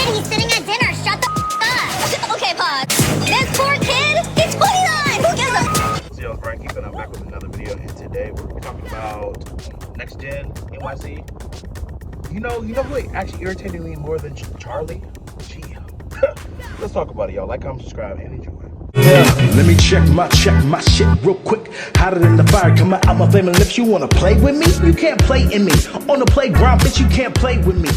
kid. He's sitting at dinner. Shut the up. Okay, pause. This poor kid. He's 29. Who gives a What's up, Frankie? And I'm back with another video. And today we're talking about NextGen NYC. You know who actually irritated me more than Charlie? Gia. Let's talk about it, y'all. Like, comment, subscribe, and enjoy. Yeah, let me check my shit real quick. Hotter than the fire coming out my flaming lips. You wanna play with me? You can't play in me. On the playground, bitch, you can't play with me.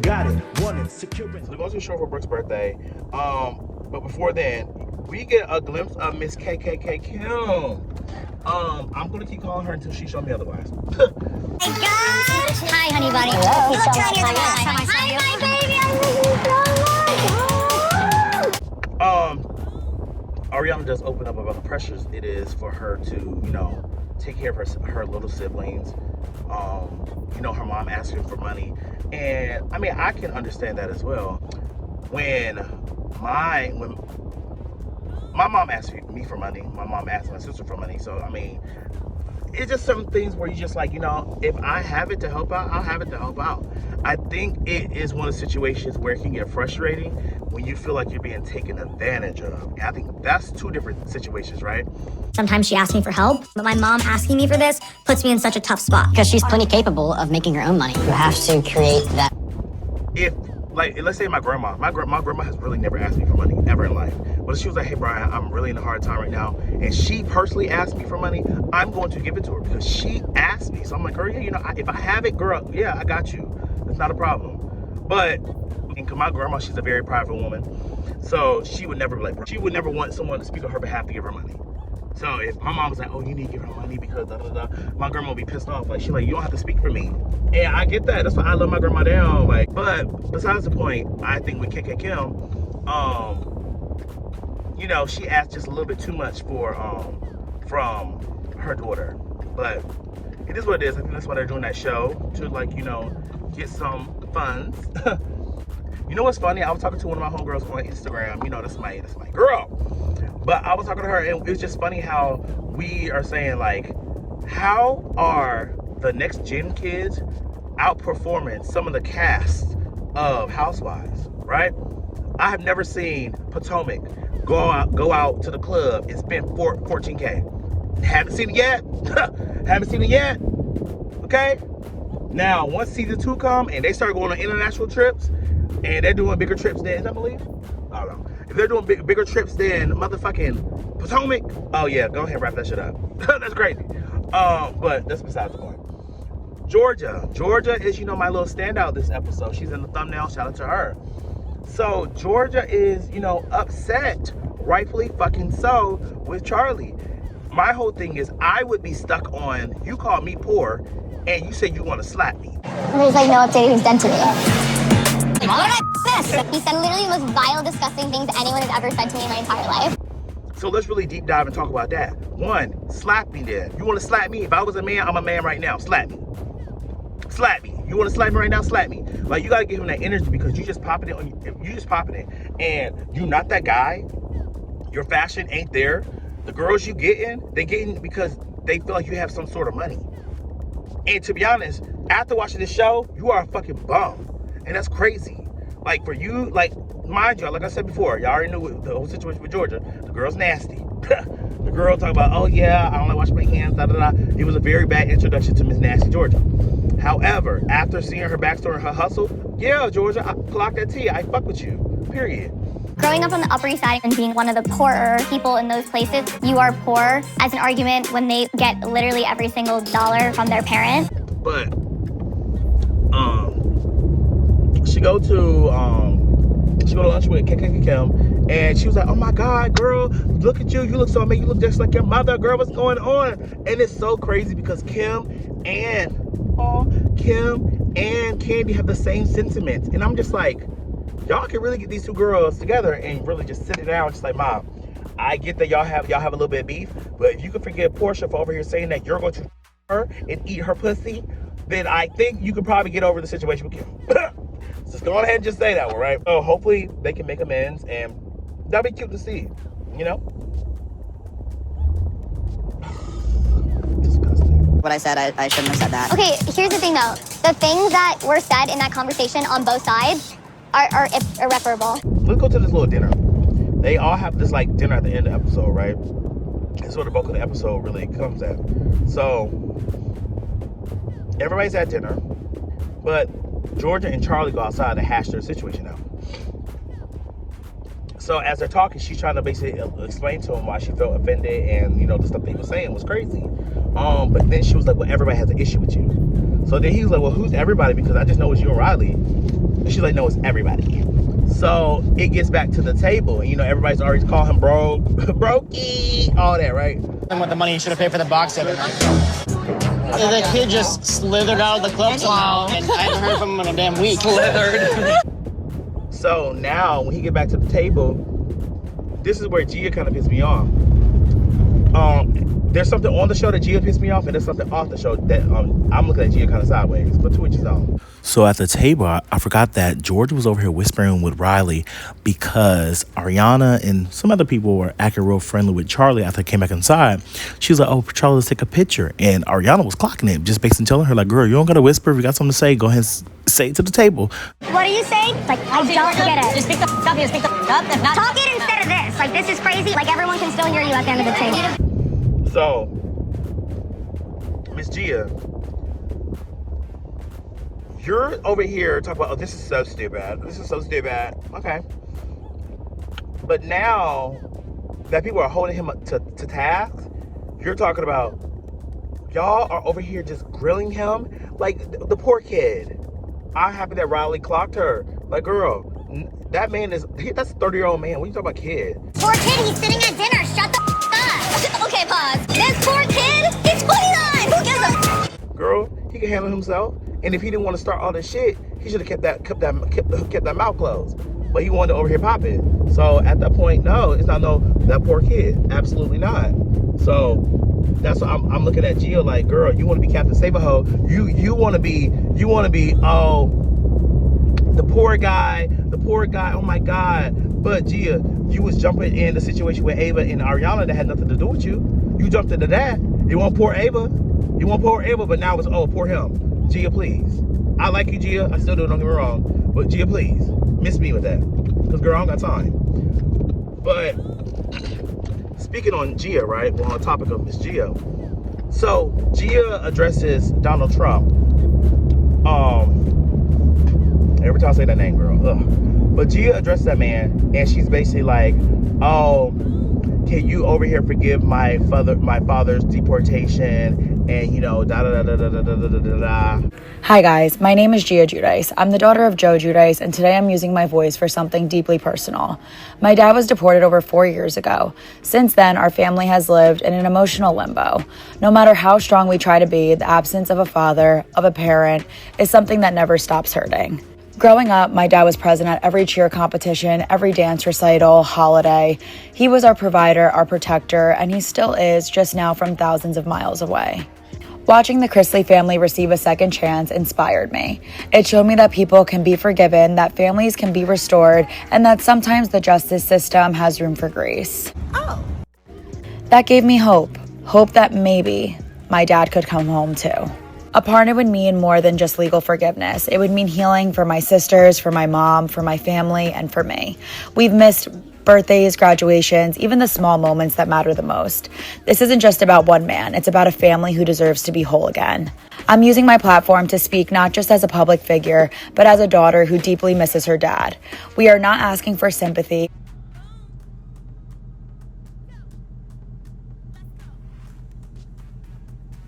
Got it, wanted, securing. So we're going to the show for Brooke's birthday. But before then, we get a glimpse of Miss KKK Kim. I'm gonna keep calling her until she shows me otherwise. Hey guys! Hi, honey bunny. Hello. You look tinier than last time I saw you. Hi, my baby. I miss you so much. Ariana does open up about the pressures it is for her to, you know, take care of her little siblings. You know, her mom asking for money, and I mean, I can understand that as well. When my mom asked me for money, my mom asked my sister for money. So I mean, it's just some things where you just like, you know, if I have it to help out, I'll have it to help out. I think it is one of the situations where it can get frustrating when you feel like you're being taken advantage of. And I think that's two different situations, right? Sometimes she asks me for help, but my mom asking me for this puts me in such a tough spot. Because she's plenty capable of making her own money. You have to create that. If, like, let's say my grandma has really never asked me for money ever in life. But if she was like, hey, Brian, I'm really in a hard time right now, and she personally asked me for money, I'm going to give it to her because she asked me. So I'm like, girl, yeah, you know, if I have it, girl, yeah, I got you. It's not a problem. But my grandma, she's a very private woman. So she would never be like, she would never want someone to speak on her behalf to give her money. So if my mom was like, oh, you need to give her money because da da da, my grandma would be pissed off. Like, she's like, you don't have to speak for me. And I get that. That's why I love my grandma down. Like, but besides the point, I think with KK Kim, you know, she asked just a little bit too much for from her daughter. But it is what it is. I think that's why they're doing that show, to, like, you know, get some funds. You know what's funny? I was talking to one of my homegirls on Instagram. You know, that's my girl. But I was talking to her, and it was just funny how we are saying, like, how are the next gen kids outperforming some of the cast of Housewives, right? I have never seen Potomac go out to the club and spend $14K. Haven't seen it yet. Haven't seen it yet. Okay? Now, once season 2 come and they start going on international trips, and they're doing bigger trips than, I believe, I don't know. If they're doing bigger trips than motherfucking Potomac, oh yeah, go ahead and wrap that shit up. That's crazy. But that's besides the point. Georgia is, you know, my little standout this episode. She's in the thumbnail. Shout out to her. So Georgia is, you know, upset, rightfully fucking so, with Charlie. My whole thing is, I would be stuck on, you call me poor, and you say you want to slap me. There's like no updating who's done to me. He said literally the most vile, disgusting things anyone has ever said to me in my entire life. So let's really deep dive and talk about that. One, slap me then. You want to slap me? If I was a man, I'm a man right now. Slap me. Slap me. You want to slap me right now? Slap me. Like, you got to give him that energy because you just popping it. You just popping it. And you're not that guy. Your fashion ain't there. The girls you getting, they getting because they feel like you have some sort of money. And to be honest, after watching this show, you are a fucking bum. And that's crazy. Like, for you, like, mind you, like I said before, y'all already knew the whole situation with Georgia. The girl's nasty. The girl talking about, oh yeah, I don't like washing my hands, da da da. It was a very bad introduction to Miss Nasty Georgia. However, after seeing her backstory and her hustle, yeah, Georgia, I clock that T. I fuck with you. Period. Growing up on the Upper East Side and being one of the poorer people in those places, you are poor as an argument when they get literally every single dollar from their parent. But she go to lunch with KK Kim, and she was like, oh my God, girl, look at you. You look so amazing. You look just like your mother, girl. What's going on? And it's so crazy because Kim and Candy have the same sentiments. And I'm just like, y'all can really get these two girls together and really just sit it down. Just like, Mom, I get that y'all have a little bit of beef, but if you can forget Portia for over here saying that you're going to her and eat her pussy, then I think you could probably get over the situation with Kim. Just go ahead and just say that one, right? So hopefully they can make amends, and that'd be cute to see, you know? Disgusting. What I said, I shouldn't have said that. Okay, here's the thing though. The things that were said in that conversation on both sides, are irreparable. Let's go to this little dinner. They all have this like dinner at the end of the episode, right? That's where the bulk of the episode really comes at. So everybody's at dinner, but Georgia and Charlie go outside to hash their situation out. So as they're talking, she's trying to basically explain to him why she felt offended, and you know the stuff they were saying was crazy. But then she was like, "Well, everybody has an issue with you." So then he was like, "Well, who's everybody? Because I just know it's you and Riley." And she's like, "No, it's everybody." So it gets back to the table, and you know everybody's already calling him bro, brokey, all that, right? And with the money, you should have paid for the box every month. The kid just slithered out of the club somehow, and I haven't heard from him in a damn week. Slithered. So now, when he get back to the table, this is where Gia kind of pissed me off. There's something on the show that Gia pissed me off, and there's something off the show that I'm looking at Gia kind of sideways, but to each his own. So at the table, I forgot that George was over here whispering with Riley because Ariana and some other people were acting real friendly with Charlie after they came back inside. She was like, "Oh, Charlie, let's take a picture." And Ariana was clocking it, just basically telling her, like, "Girl, you don't got to whisper. If you got something to say, go ahead and say it to the table." What are you saying? Like, I don't get it. Just speak the f up. You speak the f up. If not, Talk it instead of this. Like, this is crazy. Like, everyone can still hear you at the end of the table. So, Miss Gia, you're over here talking about, "Oh, this is so stupid. This is so stupid." Okay. But now that people are holding him up to task, you're talking about, y'all are over here just grilling him. Like, the poor kid. I'm happy that Riley clocked her. Like, girl, that man that's a 30-year-old man. What are you talking about, kid? Poor kid, he's sitting at dinner. Shut the up. Okay, pause. This poor kid, he's 29. Who gives a Girl, he can handle himself. And if he didn't want to start all this shit, he should have kept that mouth closed. But he wanted to over here pop it. So at that point, no, it's not that poor kid. Absolutely not. So that's what I'm looking at Gia like, girl, you want to be Captain Save-A-Ho. You want to be, oh, the poor guy, oh my God. But Gia, you was jumping in the situation with Ava and Ariana that had nothing to do with you. You jumped into that. You want poor Ava. But now it's, oh, poor him. Gia, please. I like you, Gia. I still do, don't get me wrong. But Gia, please. Miss me with that. Because, girl, I don't got time. But speaking on Gia, right? Well, on the topic of Miss Gia. So, Gia addresses Donald Trump. Every time I say that name, girl. Ugh. But Gia addressed that man, and she's basically like, "Oh, can you over here forgive my father's deportation?" And you know, da da da da da da da da da. Hi guys, my name is Gia Giudice. I'm the daughter of Joe Giudice, and today I'm using my voice for something deeply personal. My dad was deported over 4 years ago. Since then, our family has lived in an emotional limbo. No matter how strong we try to be, the absence of a father, of a parent, is something that never stops hurting. Growing up, my dad was present at every cheer competition, every dance recital, holiday. He was our provider, our protector, and he still is, just now from thousands of miles away. Watching the Chrisley family receive a second chance inspired me. It showed me that people can be forgiven, that families can be restored, and that sometimes the justice system has room for grace. Oh. That gave me hope that maybe my dad could come home too. A pardon would mean more than just legal forgiveness. It would mean healing for my sisters, for my mom, for my family, and for me. We've missed birthdays, graduations, even the small moments that matter the most. This isn't just about one man. It's about a family who deserves to be whole again. I'm using my platform to speak not just as a public figure, but as a daughter who deeply misses her dad. We are not asking for sympathy.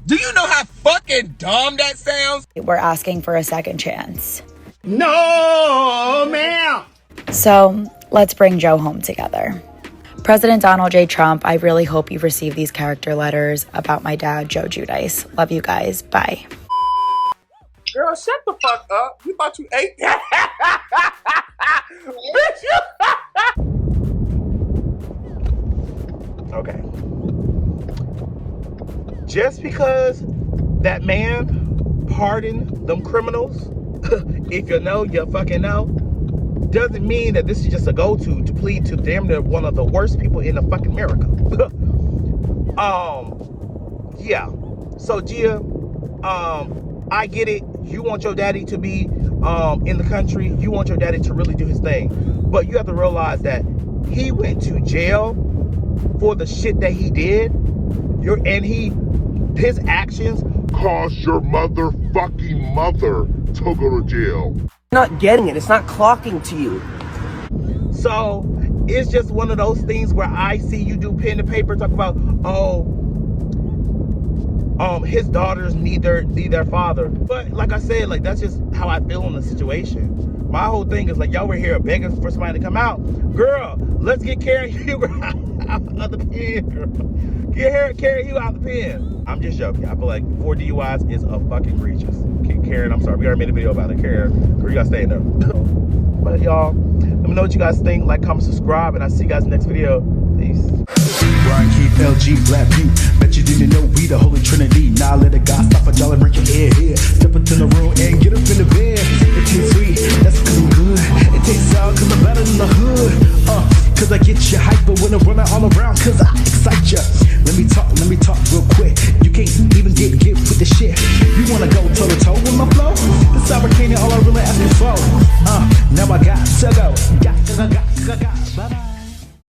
Do you know how fucking dumb that sounds? We're asking for a second chance. No, ma'am. So let's bring Joe home together. President Donald J. Trump, I really hope you've received these character letters about my dad, Joe Giudice. Love you guys. Bye. Girl, shut the fuck up. You thought you ate that? Bitch, Okay. Just because that man pardoned them criminals, if you know, you fucking know, doesn't mean that this is just a go-to to plead to damn near one of the worst people in the fucking America. Yeah. So Gia, I get it. You want your daddy to be in the country. You want your daddy to really do his thing. But you have to realize that he went to jail for the shit that he did. His actions caused your motherfucking mother to go to jail. Not getting it. It's not clocking to you. So it's just one of those things where I see you do pen to paper, talk about, his daughters need their father. But like I said, like, that's just how I feel in the situation. My whole thing is like, y'all were here begging for somebody to come out. Girl, let's get Karen Huger out of the pen, girl. Get Karen Huger out of the pen. I'm just joking. I feel like 4 DUIs is a fucking egregious. Karen, I'm sorry. We already made a video about it. Karen, girl, you gotta stay in there. But y'all, let me know what you guys think. Like, comment, subscribe, and I'll see you guys in the next video. Peace. Brian Keith, LG, Black Butte. Bet you didn't know we the Holy Trinity. Now let a God stop a y'all and break your head here. Step into the room and get up in the bed. It's too sweet, that's cause I'm good. It takes out cause I'm better than the hood. Cause I get you hyper when I'm running all around, cause I excite ya. Let me talk real quick. You can't even get with the shit. You wanna go toe to toe with my flow? This African all I really ask you for.